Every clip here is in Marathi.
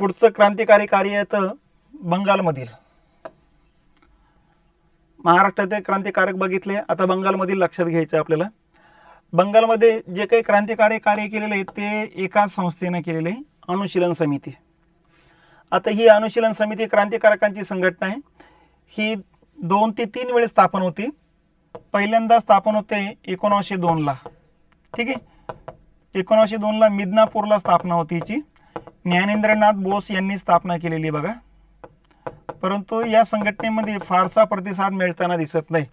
पुढचं क्रांतिकारी कार्य येतं बंगालमधील. महाराष्ट्रातील क्रांतिकारक बघितले, आता बंगालमधील लक्षात घ्यायचं आपल्याला. बंगालमध्ये जे काही क्रांतिकारी कार्य केलेले आहे ते एकाच संस्थेने केलेले आहे, अनुशीलन समिती. आता ही अनुशीलन समिती क्रांतिकारकांची संघटना आहे. ही 2 ते 3 वेळेस स्थापन होती. पहिल्यांदा स्थापन होते 1902ला. ठीक आहे, 1902ला मिदनापूरला स्थापना होती हिची. ज्ञानेंद्रनाथ बोस यांनी स्थापना केलेली बघा. परंतु या संघटनेमध्ये फारसा प्रतिसाद मिळताना दिसत नाही.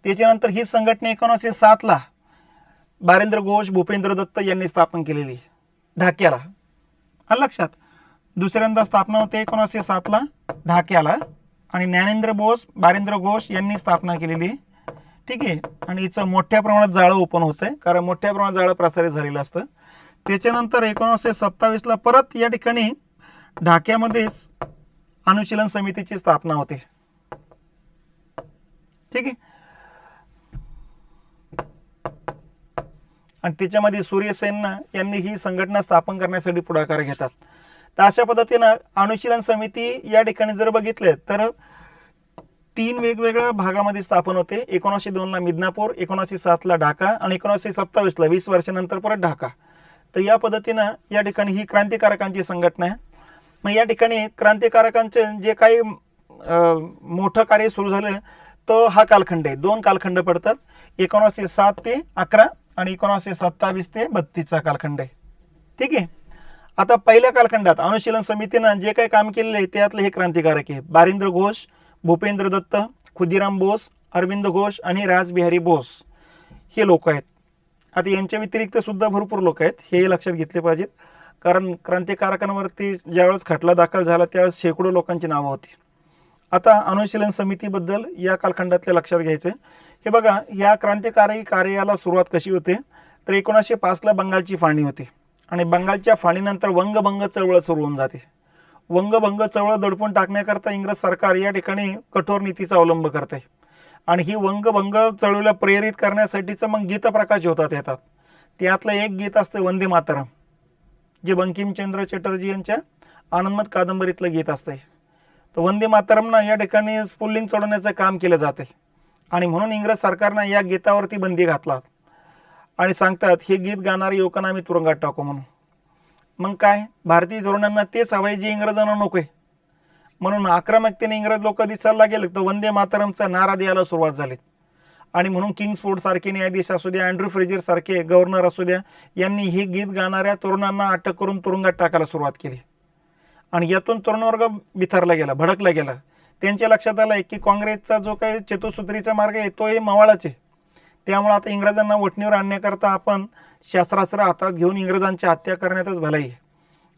त्याच्यानंतर ही संघटना 1907ला बारेंद्र घोष, भूपेंद्र दत्त यांनी स्थापन केलेली ढाक्याला. लक्षात, दुसऱ्यांदा स्थापना होते 1907ला ढाक्याला आणि ज्ञानेंद्र बोस, बारेंद्र घोष यांनी स्थापना केलेली. ठीक आहे, आणि हिचं मोठ्या प्रमाणात जाळं ओपन होतंय, कारण मोठ्या प्रमाणात जाळं प्रसारित झालेलं असतं. त्याच्यानंतर 1927ला परत या ठिकाणी ढाक्यामध्येच अनुशीलन समितीची स्थापना होते. ठीक आहे, आणि त्याच्यामध्ये सूर्यसेन यांनी ही संघटना स्थापन करण्यासाठी पुढाकार घेतात. तर अशा पद्धतीनं अनुशीलन समिती या ठिकाणी जर बघितलं तर 3 वेगवेगळ्या भागामध्ये स्थापन होते. 1902ला मिदनापूर, 1907ला ढाका आणि 1927ला 20 वर्षानंतर परत ढाका. तर या पद्धतीनं या ठिकाणी ही क्रांतिकारकांची संघटना आहे. मग या ठिकाणी क्रांतिकारकांचे जे काही मोठं कार्य सुरू झालं तो हा कालखंड आहे. 2 कालखंड पडतात, 1907 ते 11 आणि 1927 ते 32चा कालखंड आहे. ठीक आहे, आता पहिल्या कालखंडात अनुशीलन समितीनं जे काही काम केलेलं आहे त्यातलं हे क्रांतिकारक आहे. बारेंद्र घोष, भूपेंद्र दत्त, खुदीराम बोस, अरविंद घोष आणि रासबिहारी बोस हे लोक आहेत. आता यांच्या व्यतिरिक्त सुद्धा भरपूर लोक आहेत, हे लक्षात घेतले पाहिजेत. कारण क्रांतिकारकांवरती ज्यावेळेस खटला दाखल झाला त्यावेळेस शेकडो लोकांची नावं होती. आता अनुशीलन समितीबद्दल या कालखंडातल्या लक्षात घ्यायचं. हे बघा, या क्रांतिकारी कार्याला सुरुवात कशी होते तर 1905ला बंगालची फाळणी होती आणि बंगालच्या फाळणीनंतर वंगभंग चळवळ सुरू होऊन जाते. वंगभंग चळवळ दडपून टाकण्याकरता इंग्रज सरकार या ठिकाणी कठोर नीतीचा अवलंब करते आणि ही वंगभंग चळवळीला प्रेरित करण्यासाठीचं मग गीत प्रकाश होतात येतात. त्यातलं एक गीत असतं वंदे मातरम, जे बंकिमचंद्र चटर्जी यांच्या आनंदमठ कादंबरीतलं गीत असतंय. तर वंदे मातरमना या ठिकाणी स्फुल्लिंग चढवण्याचं काम केलं जाते आणि म्हणून इंग्रज सरकारनं या गीतावरती बंदी घातला आणि सांगतात हे गीत गाणारे युवकांना आम्ही तुरुंगात टाकू म्हणून. मग काय, भारतीय तरुणांना तेच हवंय जे इंग्रजांना नकोय. म्हणून आक्रमकतेने इंग्रज लोक दिसायला लागले तर वंदे मातरमचा नारा द्यायला सुरुवात झाली. आणि म्हणून किंग्सफोर्ड सारखे न्यायाधीश असू द्या, अँड्रू फ्रेजर सारखे गव्हर्नर असू द्या, यांनी हे गीत गाणाऱ्या तरुणांना अटक करून तुरुंगात टाकायला सुरुवात केली. आणि यातून तरुण वर्ग बिथरला गेला, भडकला गेला. त्यांच्या लक्षात आलं की काँग्रेसचा जो काही चतुसूत्रीचा मार्ग आहे तो हे मवाळाच आहे. त्यामुळे आता इंग्रजांना वठणीवर आणण्याकरता आपण शस्त्रास्त्र हातात घेऊन इंग्रजांची हत्या करण्यातच भलाई.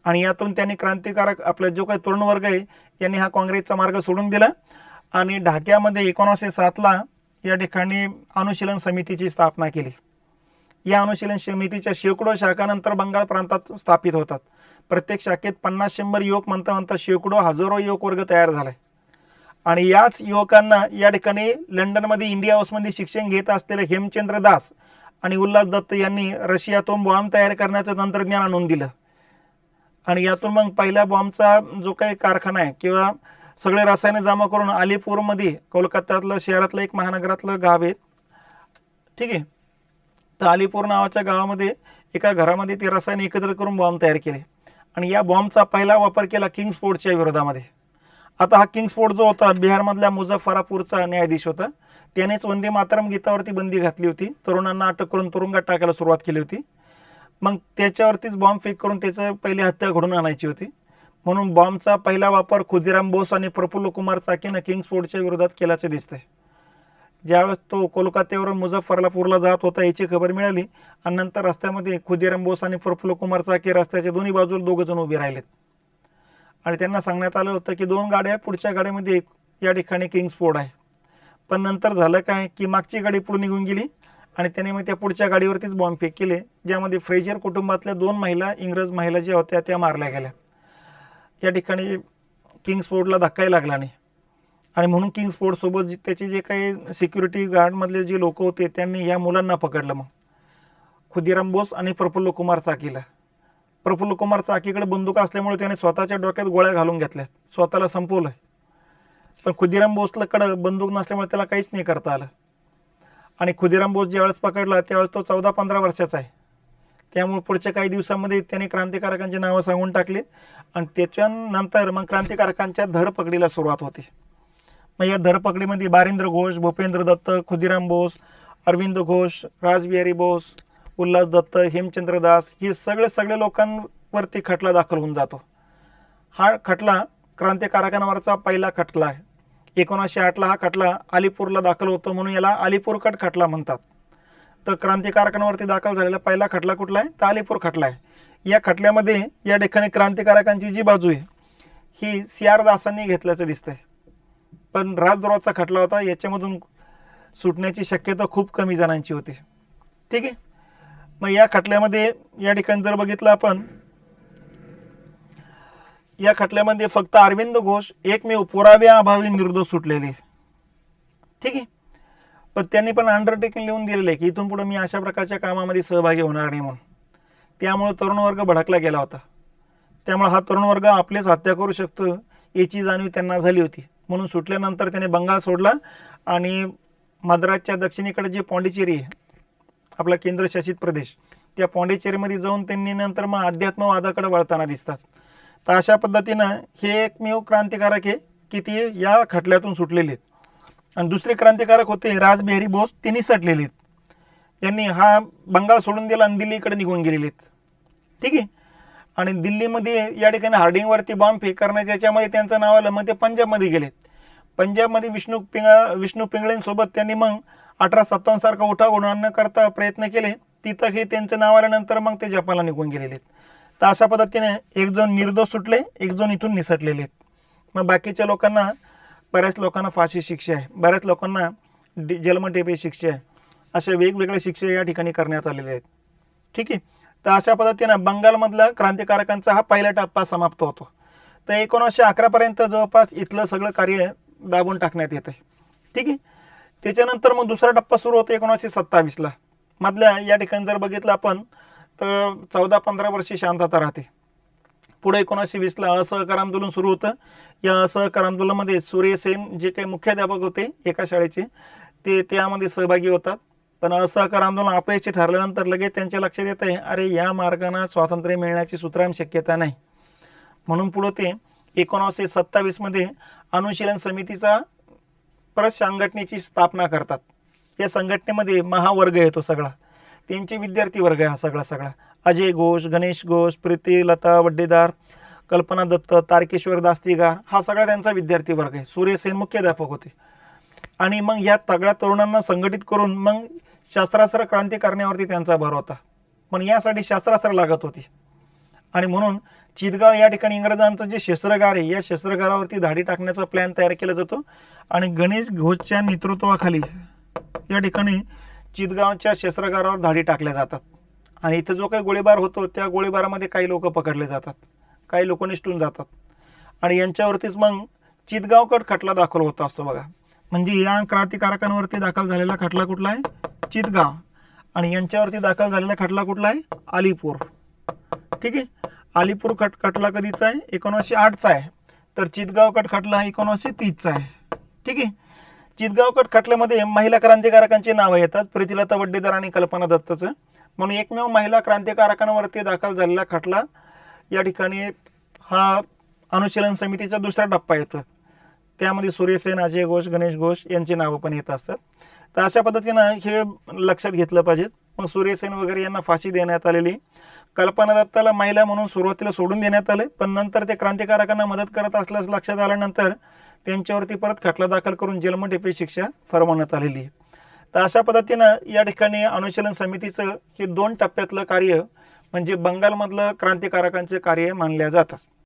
आणि यातून त्यांनी क्रांतिकारक आपला जो काही तरुण वर्ग आहे यांनी हा काँग्रेसचा मार्ग सोडून दिला आणि ढाक्यामध्ये 1907ला या ठिकाणी अनुशीलन समितीची स्थापना केली. या अनुशीलन समितीच्या शेकडो शाखानंतर बंगाल प्रांतात स्थापित होतात. प्रत्येक शाखेत 50-100 युवक म्हणता शेकडो हजारो युवक वर्ग तयार झालाय. आणि याच युवकांना या ठिकाणी लंडनमध्ये इंडिया हाऊसमध्ये शिक्षण घेत असलेले हेमचंद्र दास आणि उल्हास दत्त यांनी रशियातून बॉम्ब तयार करण्याचं तंत्रज्ञान आणून दिलं. आणि यातून मग पहिल्या बॉम्बचा जो काही कारखाना आहे किंवा सगळे रसायने जमा करून अलीपूरमध्ये, कोलकात्यातलं शहरातलं एक महानगरातलं गाव आहे. ठीक आहे, तर अलीपूर नावाच्या गावामध्ये एका घरामध्ये ती रसायने एकत्र करून बॉम्ब तयार केले आणि या बॉम्बचा पहिला वापर केला किंग्सफोर्डच्या विरोधामध्ये. आता हा किंग्सफोर्ड जो होता बिहारमधल्या मुझफ्फरापूरचा न्यायाधीश होता, त्यानेच वंदे मातरम गीतावरती बंदी घातली होती, तरुणांना अटक करून तुरुंगात टाकायला सुरुवात केली होती. मग त्याच्यावरतीच बॉम्ब फेक करून त्याचं पहिली हत्या घडून आणायची होती. म्हणून बॉम्बचा पहिला वापर खुदीराम बोस आणि प्रफुल्ल कुमार चाकीनं किंग्सफोर्डच्या विरोधात केल्याचे दिसते. ज्यावेळेस तो कोलकात्यावरून मुझफ्फरापूरला जात होता याची खबर मिळाली आणि नंतर रस्त्यामध्ये खुदीराम बोस आणि प्रफुल्ल कुमार चाकी रस्त्याच्या दोन्ही बाजूला 2 जण उभे राहिलेत आणि त्यांना सांगण्यात आलं होतं की 2 गाड्या, पुढच्या गाड्यामध्ये या ठिकाणी किंग्सफोर्ड आहे. पण नंतर झालं काय की मागची गाडी पुढे निघून गेली आणि त्याने मग त्या पुढच्या गाडीवरतीच बॉम्ब फेक केले, ज्यामध्ये फ्रेजर कुटुंबातल्या 2 महिला, इंग्रज महिला ज्या होत्या त्या मारल्या गेल्या. या ठिकाणी किंग्सफोर्डला धक्काही लागला नाही आणि म्हणून किंग्सफोर्डसोबत त्याचे जे काही सिक्युरिटी गार्डमधले जे लोक होते त्यांनी या मुलांना पकडलं, मग खुदीराम बोस आणि प्रफुल्ल कुमार चाकीला. प्रफुल्ल कुमार चाकीकडे बंदूक असल्यामुळे त्याने स्वतःच्या डोक्यात गोळ्या घालून घेतल्या, स्वतःला संपवलं. पण खुदिराम बोसकडे बंदूक नसल्यामुळे त्याला काहीच नाही करता आलं. आणि खुदिराम बोस ज्यावेळेस पकडला त्यावेळेस तो 14-15 वर्षाचा आहे. त्यामुळे पुढच्या काही दिवसामध्ये त्याने क्रांतिकारकांची नावं सांगून टाकली आणि त्याच्यानंतर मग क्रांतिकारकांच्या धरपकडीला सुरुवात होती. मग या धरपकडीमध्ये बारिंद्र घोष, भूपेंद्र दत्त, खुदिराम बोस, अरविंद घोष, रासबिहारी बोस, उल्हास दत्त, हेमचंद्र दास हे सगळे लोकांवरती खटला दाखल होऊन जातो. हा खटला क्रांतिकारकांवरचा पहिला खटला आहे. 1908ला हा खटला अलीपूरला दाखल होतो म्हणून याला अलीपूर कट खटला म्हणतात. तर क्रांतिकारकांवरती दाखल झालेला पहिला खटला कुठला आहे? तर अलीपूर खटला आहे. या खटल्यामध्ये या ठिकाणी क्रांतिकारकांची जी बाजू आहे ही CR दासांनी घेतल्याचं दिसतंय. पण राजद्रोहाचा खटला होता, याच्यामधून सुटण्याची शक्यता खूप कमी जणांची होती. ठीक आहे. मग या खटल्यामध्ये या ठिकाणी जर बघितलं आपण, या खटल्यामध्ये फक्त अरविंद घोष एकमेव पुराव्याअभावी निर्दोष सुटलेले. ठीक आहे. पण त्यांनी पण अंडरटेकिंग लिहून दिलेलं आहे की इथून पुढे मी अशा प्रकारच्या कामामध्ये सहभागी होणार नाही म्हणून. त्यामुळे तरुण वर्ग भडकला गेला होता. त्यामुळे हा तरुण वर्ग आपलीच हत्या करू शकतो याची जाणीव त्यांना झाली होती. म्हणून सुटल्यानंतर त्याने बंगाल सोडला आणि मद्रासच्या दक्षिणेकडे जे पॉंडिचेरी आहे आपला केंद्रशासित प्रदेश, त्या पॉंडिचेरीमध्ये जाऊन त्यांनी नंतर मग अध्यात्मवादाकडे वळताना दिसतात. तर अशा पद्धतीनं हे एकमेव क्रांतिकारक आहे की ते या खटल्यातून सुटलेले आहेत. आणि दुसरे क्रांतिकारक होते रासबिहारी बोस, ते निसटलेले आहेत. यांनी हा बंगाल सोडून दिला आणि दिल्लीकडे निघून गेलेले आहेत. ठीक आहे. आणि दिल्लीमध्ये या ठिकाणी हार्डिंगवरती बॉम्ब फेक करण्याच्या याच्यामध्ये त्यांचं नाव आलं. मग ते पंजाबमध्ये गेलेत. पंजाबमध्ये विष्णू पिंगळेंसोबत त्यांनी मग 1857 सारखा उठाव घडवून करता प्रयत्न केले. तिथं हे त्यांचं नाव आल्यानंतर मग ते जपानला निघून गेलेले आहेत. तर अशा पद्धतीने एक जण निर्दोष सुटले, एक जण इथून निसटलेले आहेत. मग बाकीच्या लोकांना, बऱ्याच लोकांना फाशी शिक्षा आहे, बऱ्याच लोकांना जन्मठेपेची शिक्षा आहे. अशा वेगवेगळ्या शिक्षा या ठिकाणी करण्यात आलेल्या आहेत. ठीक आहे. तर अशा पद्धतीनं बंगालमधला क्रांतिकारकांचा हा पहिला टप्पा समाप्त होतो. तर 1911 पर्यंत जवळपास इथलं सगळं कार्य दाबून टाकण्यात येतं. ठीक आहे. त्याच्यानंतर मग दुसरा टप्पा सुरू होतो 1927ला. मधल्या या ठिकाणी जर बघितलं आपण तर 14-15 वर्षे शांतता राहते. पुढे 1920ला असहकार आंदोलन सुरू होतं. या असहकार आंदोलनामध्ये सूर्यसेन जे काही मुख्याध्यापक होते एका शाळेचे, ते त्यामध्ये सहभागी होतात. पण असहकार आंदोलन अपयशी ठरल्यानंतर लगेच त्यांच्या लक्षात येत आहे, अरे या मार्गाने स्वातंत्र्य मिळण्याची सुतराम शक्यता नाही. म्हणून पुढे ते 1927मध्ये अनुशीलन समितीचा परत संघटनेची स्थापना करतात. या संघटनेमध्ये महावर्ग येतो सगळा, त्यांचे विद्यार्थी वर्ग आहे हा सगळा. अजय घोष, गणेश घोष, प्रीती लता वड्डेदार, कल्पना दत्त, तारकेश्वर दास्तीगार हा सगळा त्यांचा विद्यार्थी वर्ग आहे. सूर्यसेन मुख्याध्यापक होते. आणि मग या सगळ्या तरुणांना संघटित करून मग शस्त्रास्त्र क्रांती करण्यावरती त्यांचा भर होता. पण यासाठी शस्त्रास्त्र लागत होती. आणि म्हणून चितगाव या ठिकाणी इंग्रजांचं जे शस्त्रागार आहे, या शस्त्रागारावरती धाडी टाकण्याचा प्लॅन तयार केला जातो. आणि गणेश घोषच्या नेतृत्वाखाली या ठिकाणी चितगावच्या शस्त्रागारावर धाडी टाकल्या जातात. आणि इथं जो काही गोळीबार होतो त्या गोळीबारामध्ये काही लोक पकडले जातात, काही लोक निष्ठून जातात. आणि यांच्यावरतीच मग चितगावकड खटला दाखल होत असतो बघा. म्हणजे या क्रांतिकारकांवरती दाखल झालेला खटला कुठला आहे? चितगाव. आणि यांच्यावरती दाखल झालेला खटला कुठला आहे? अलीपूर. ठीक आहे. अलीपूर खटला कधीचा आहे? 1908चा आहे. तर चितगाव कट खटला 1930चा आहे. ठीक आहे. चितगाव कट खटल्यामध्ये महिला क्रांतिकारकांची नावं येतात, प्रीतिलता वड्डेदार आणि कल्पना दत्तचं. म्हणून एकमेव महिला क्रांतिकारकांवरती दाखल झालेला खटला या ठिकाणी हा अनुशीलन समितीचा दुसरा टप्पा येतो. त्यामध्ये सूर्यसेन, अजय घोष, गणेश घोष यांची नावं पण येत असतात. तर अशा पद्धतीनं हे लक्षात घेतलं पाहिजे. मग सूर्यसेन वगैरे यांना फाशी देण्यात आलेली. कल्पना दत्ताला महिला म्हणून सुरुवातीला सोडून देण्यात आले, पण नंतर ते क्रांतिकारकांना मदत करत असल्याचं लक्षात आल्यानंतर त्यांच्यावरती परत खटला दाखल करून जन्मठेपेची शिक्षा फरमावण्यात आलेली आहे. तर अशा पद्धतीनं या ठिकाणी अनुशीलन समितीचं हे 2 टप्प्यातलं कार्य म्हणजे बंगालमधलं क्रांतिकारकांचे कार्य मानल्या जातं.